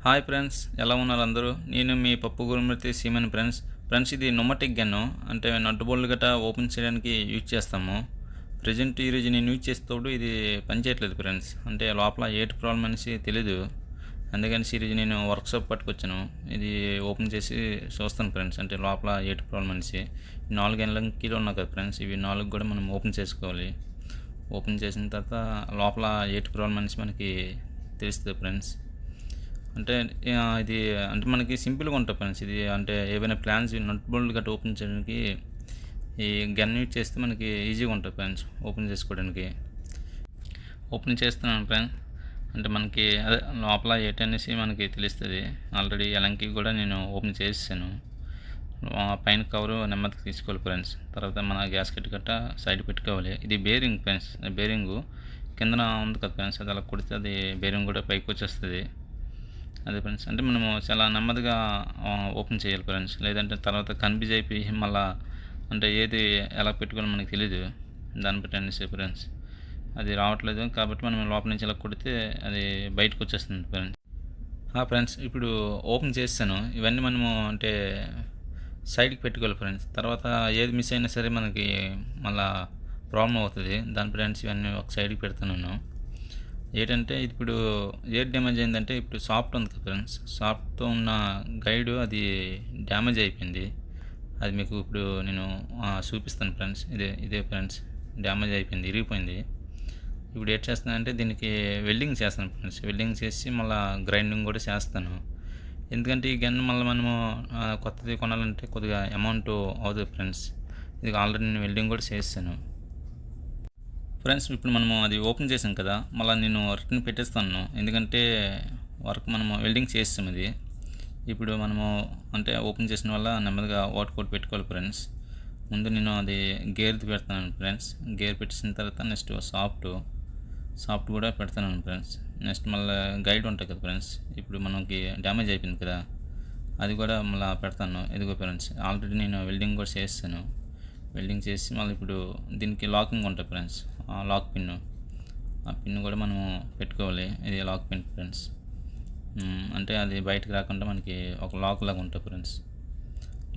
Hi friends, ఎలా ఉన్నారు అందరూ? నేను మీ పప్పు గురుమూర్తి సీమన్ ఫ్రెండ్స్. ఇది నొమటిక్ గన్ను, అంటే నట్టు బోల్ట్ గట్రా ఓపెన్ చేయడానికి యూజ్ చేస్తాము. ప్రజెంట్ ఈరోజు నేను యూజ్ చేసేటప్పుడు ఇది పనిచేయట్లేదు ఫ్రెండ్స్. అంటే లోపల ఏటి ప్రాబ్లం అనేసి తెలీదు. అందుకని ఈరోజు నేను వర్క్షాప్ పట్టుకొచ్చాను. ఇది ఓపెన్ చేసి చూస్తాను ఫ్రెండ్స్, అంటే లోపల ఏటి ప్రాబ్లం అనేసి. 4 ఎలంకీలు ఉన్నాయి కదా ఫ్రెండ్స్, ఇవి 4 కూడా మనం ఓపెన్ చేసుకోవాలి. ఓపెన్ చేసిన తర్వాత లోపల ఏటి ప్రాబ్లం అనేసి మనకి తెలుస్తుంది ఫ్రెండ్స్. అంటే ఇది అంటే మనకి సింపుల్గా ఉంటుంది ఫ్రెండ్స్. ఇది అంటే ఏవైనా ప్లాన్స్ నట్ బోల్ట్ గట్రా ఓపెన్ చేయడానికి ఈ గన్ యూజ్ చేస్తే మనకి ఈజీగా ఉంటుంది ఫ్రెండ్స్ ఓపెన్ చేసుకోవడానికి. ఓపెన్ చేస్తున్నాను ఫ్రెండ్స్. అంటే మనకి అదే లోపల ఏంటనేసి మనకి తెలుస్తుంది. ఆల్రెడీ ఎలంకి కూడా నేను ఓపెన్ చేసాను. పైన కవరు నెమ్మదిగా తీసుకోవాలి ఫ్రెండ్స్. తర్వాత మన గ్యాస్కెట్ గట్రా సైడ్ పెట్టుకోవాలి. ఇది బేరింగ్ ఫ్రెండ్స్. బేరింగు కిందన ఉంది కదా ఫ్రెండ్స్, అది అలా కొడితే అది బేరింగ్ కూడా పైకి వచ్చేస్తుంది. అదే ఫ్రెండ్స్, అంటే మనము చాలా నెమ్మదిగా ఓపెన్ చేయాలి ఫ్రెండ్స్. లేదంటే తర్వాత కన్ఫ్యూజ్ అయిపోయి మళ్ళీ అంటే ఏది ఎలా పెట్టుకోవాలో మనకి తెలీదు. దాన్ని బట్టి అనేసి ఫ్రెండ్స్ అది రావట్లేదు కాబట్టి మనం లోపల నుంచి ఎలా కొడితే అది బయటకు వచ్చేస్తుంది ఫ్రెండ్స్. ఫ్రెండ్స్, ఇప్పుడు ఓపెన్ చేస్తాను. ఇవన్నీ మనము అంటే సైడ్కి పెట్టుకోవాలి ఫ్రెండ్స్. తర్వాత ఏది మిస్ అయినా సరే మనకి మళ్ళీ ప్రాబ్లం అవుతుంది. దాని ఫ్రెండ్స్ ఇవన్నీ ఒక సైడ్కి పెడతాను. ఏంటంటే ఇప్పుడు ఏది డ్యామేజ్ అయిందంటే, ఇప్పుడు సాఫ్ట్ ఉంది కదా ఫ్రెండ్స్, సాఫ్ట్తో ఉన్న గైడ్ అది డ్యామేజ్ అయిపోయింది. అది మీకు ఇప్పుడు నేను చూపిస్తాను ఫ్రెండ్స్. ఇదే ఫ్రెండ్స్, డ్యామేజ్ అయిపోయింది, ఇరిగిపోయింది. ఇప్పుడు ఏం చేస్తానంటే దీనికి వెల్డింగ్ చేస్తాను ఫ్రెండ్స్. వెల్డింగ్ చేసి మళ్ళీ గ్రైండింగ్ కూడా చేస్తాను. ఎందుకంటే ఈ గన్ మళ్ళీ మనము కొత్తది కొనాలంటే కొద్దిగా అమౌంట్ అవుతుంది ఫ్రెండ్స్. ఇది ఆల్రెడీ నేను వెల్డింగ్ కూడా చేస్తాను ఫ్రెండ్స్. ఇప్పుడు మనము అది ఓపెన్ చేసాం కదా, మళ్ళీ నేను రిటర్న్ పెట్టేస్తాను. ఎందుకంటే వర్క్ మనము వెల్డింగ్ చేస్తాం. ఇది ఇప్పుడు మనము అంటే ఓపెన్ చేసిన వల్ల నెమ్మదిగా కోట్ పెట్టుకోవాలి ఫ్రెండ్స్. ముందు నేను అది గేర్ది పెడతాను ఫ్రెండ్స్. గేర్ పెట్టేసిన తర్వాత నెక్స్ట్ సాఫ్ట్ కూడా పెడతాను ఫ్రెండ్స్. నెక్స్ట్ మళ్ళీ గైడ్ ఉంటుంది కదా ఫ్రెండ్స్, ఇప్పుడు మనకి డ్యామేజ్ అయిపోయింది కదా, అది కూడా మళ్ళీ పెడతాను. ఇదిగో ఫ్రెండ్స్, ఆల్రెడీ నేను వెల్డింగ్ కూడా చేస్తాను. వెల్డింగ్ చేసి మళ్ళీ ఇప్పుడు దీనికి లాకింగ్ ఉంటుంది ఫ్రెండ్స్. లాక్ పిన్, ఆ పిన్ కూడా మనము పెట్టుకోవాలి. ఇది లాక్ పిన్ ఫ్రెండ్స్. అంటే అది బయటకు రాకుండా మనకి ఒక లాక్ లాగా ఉంటుంది ఫ్రెండ్స్.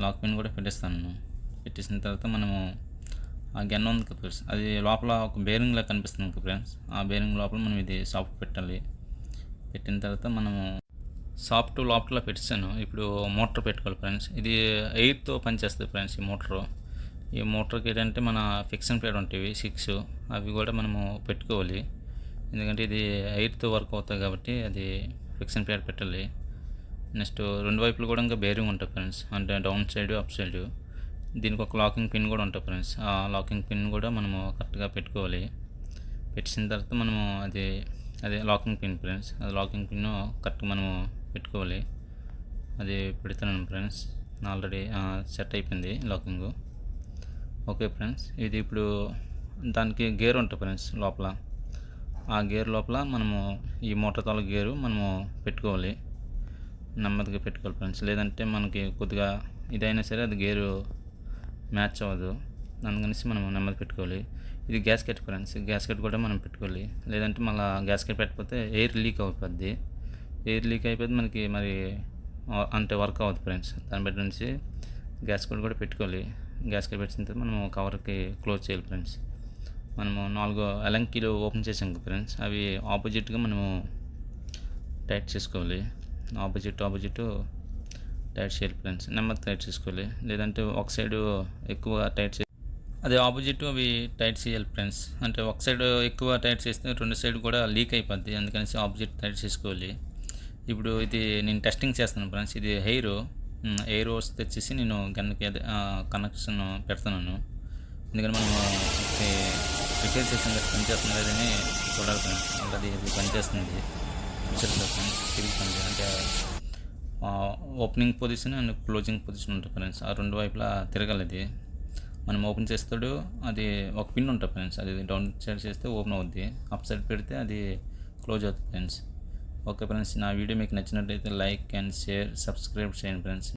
లాక్ పిన్ కూడా పెట్టేస్తాను. పెట్టేసిన తర్వాత మనము ఆ గన్ ఉంది కదా ఫ్రెండ్స్, అది లోపల ఒక బేరింగ్ లాగా కనిపిస్తుంది కదా ఫ్రెండ్స్. ఆ బేరింగ్ లోపల మనం ఇది సాఫ్ట్ పెట్టాలి. పెట్టిన తర్వాత మనము సాఫ్ట్ లోపల పెట్టాను. ఇప్పుడు మోటార్ పెట్టుకోవాలి ఫ్రెండ్స్. ఇది ఎయిర్తో పనిచేస్తుంది ఫ్రెండ్స్. ఈ మోటార్కి ఏంటంటే మన ఫిక్షన్ ప్యాడ్ ఉంటాయి 6, అవి కూడా మనము పెట్టుకోవాలి. ఎందుకంటే ఇది ఎయిర్తో వర్క్ అవుతుంది కాబట్టి అది ఫిక్షన్ ప్యాడ్ పెట్టాలి. నెక్స్ట్ రెండు వైపులు కూడా ఇంకా బేరింగ్ ఉంటుంది ఫ్రెండ్స్, అంటే డౌన్ సైడ్ అప్ సైడ్. దీనికి ఒక లాకింగ్ పిన్ కూడా ఉంటుంది ఫ్రెండ్స్. ఆ లాకింగ్ పిన్ కూడా మనము కరెక్ట్గా పెట్టుకోవాలి. పెట్టిన తర్వాత మనము అదే లాకింగ్ పిన్ ఫ్రెండ్స్, అది లాకింగ్ పిన్ కరెక్ట్గా మనము పెట్టుకోవాలి. అది పెడతాను ఫ్రెండ్స్. ఆల్రెడీ సెట్ అయిపోయింది లాకింగ్. ఓకే ఫ్రెండ్స్, ఇది ఇప్పుడు దానికి గేర్ ఉంటుంది ఫ్రెండ్స్ లోపల. ఆ గేర్ లోపల మనము ఈ మోటార్ తాలూ గేరు మనము పెట్టుకోవాలి. నెమ్మదిగా పెట్టుకోవాలి ఫ్రెండ్స్. లేదంటే మనకి కొద్దిగా ఇదైనా సరే అది గేరు మ్యాచ్ అవ్వదు. అందుకనేసి మనం నెమ్మది పెట్టుకోవాలి. ఇది గ్యాస్కెట్ ఫ్రెండ్స్. గ్యాస్కెట్ కూడా మనం పెట్టుకోవాలి. లేదంటే మళ్ళీ గ్యాస్కెట్ పెట్టకపోతే ఎయిర్ లీక్ అయిపోద్ది. ఎయిర్ లీక్ అయిపోతే మనకి మరి అంటే వర్క్ అవ్వదు ఫ్రెండ్స్. దాన్ని బట్టి నుంచి గ్యాస్కెట్ కూడా పెట్టుకోవాలి. గ్యాస్కెట్ పెట్టిన తర్వాత మనము కవర్కి క్లోజ్ చేయాలి ఫ్రెండ్స్. మనము 4 ఎలంకీలు ఓపెన్ చేసాం కదా ఫ్రెండ్స్, అవి ఆపోజిట్గా మనము టైట్ చేసుకోవాలి. ఆపోజిట్ టైట్ చేయాలి ఫ్రెండ్స్. నెమ్మది టైట్ చేసుకోవాలి. లేదంటే ఒక సైడు ఎక్కువ టైట్ అదే ఆపోజిట్ అవి టైట్ చేయాలి ఫ్రెండ్స్. అంటే ఒక సైడ్ ఎక్కువ టైట్ చేస్తే రెండు సైడ్ కూడా లీక్ అయిపోద్ది. అందుకనేసి ఆపోజిట్ టైట్ చేసుకోవాలి. ఇప్పుడు ఇది నేను టెస్టింగ్ చేస్తాను ఫ్రెండ్స్. ఇది ఎయిర్ హోస్ తెచ్చేసి నేను గన్కి కనెక్షన్ పెడతాను. ఎందుకంటే మనం రిపేర్ చేసిన పనిచేస్తుంది లేదని చూడాలి ఫ్రెండ్స్. ఆల్రెడీ ఇది పనిచేస్తుంది. తిరుగుతుంది. అంటే opening position and closing position ఉంటుంది ఫ్రెండ్స్. ఆ రెండు వైపులా తిరగాలి. ఇది మనం ఓపెన్ చేస్తాడు, అది ఒక పిన్ ఉంటుంది ఫ్రెండ్స్. అది డౌన్ సైడ్ చేస్తే ఓపెన్ అవుద్ది, అప్ సైడ్ పెడితే అది క్లోజ్ అవుతుంది ఫ్రెండ్స్. ఓకే ఫ్రెండ్స్, నా వీడియో మీకు నచ్చినట్లయితే లైక్ అండ్ షేర్, సబ్స్క్రైబ్ చేయండి ఫ్రెండ్స్.